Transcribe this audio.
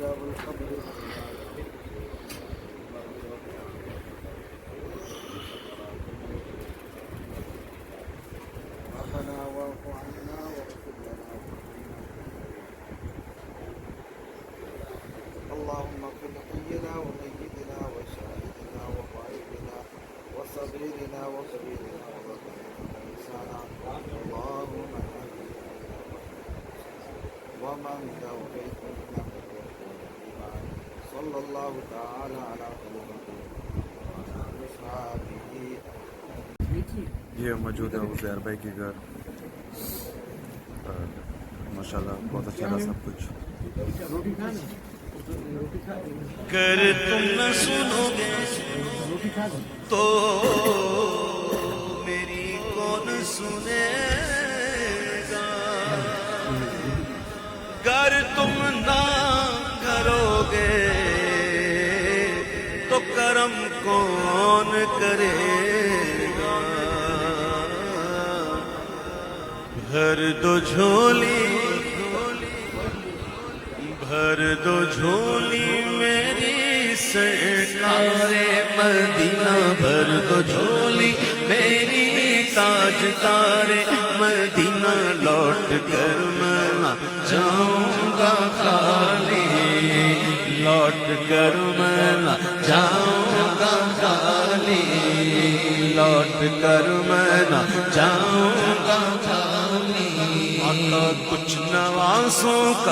عذاب القبر ربنا واعف عنا واغفر لنا اللهم اغفر لحينا وميتنا وشاهدنا وغائبنا وصغيرنا وكبيرنا وذكرنا وانسانا اللهم ومن توفيق منا بالإيمان صلى الله تعالى على محمد وعلى أصحابه. یہ موجود ہے عزیر بھائی کے گھر. ماشاءاللہ بہت اچھا رہا سب کچھ. گر تم نہ سنو گے تو میری کون سنے گا، گر تم نہ کرو گے تو کرم کون کرے گا. بھر دو جھولی بھر دو جھولی میری سرکار مدینہ، بھر دو جھولی میری تاجدار مدینہ. لوٹ کر میں نہ جاؤں گا خالی، لوٹ کر میں نہ جاؤں گا خالی، لوٹ کر میں نہ جاؤں گا خالی. آقا کچھ نوازوں کا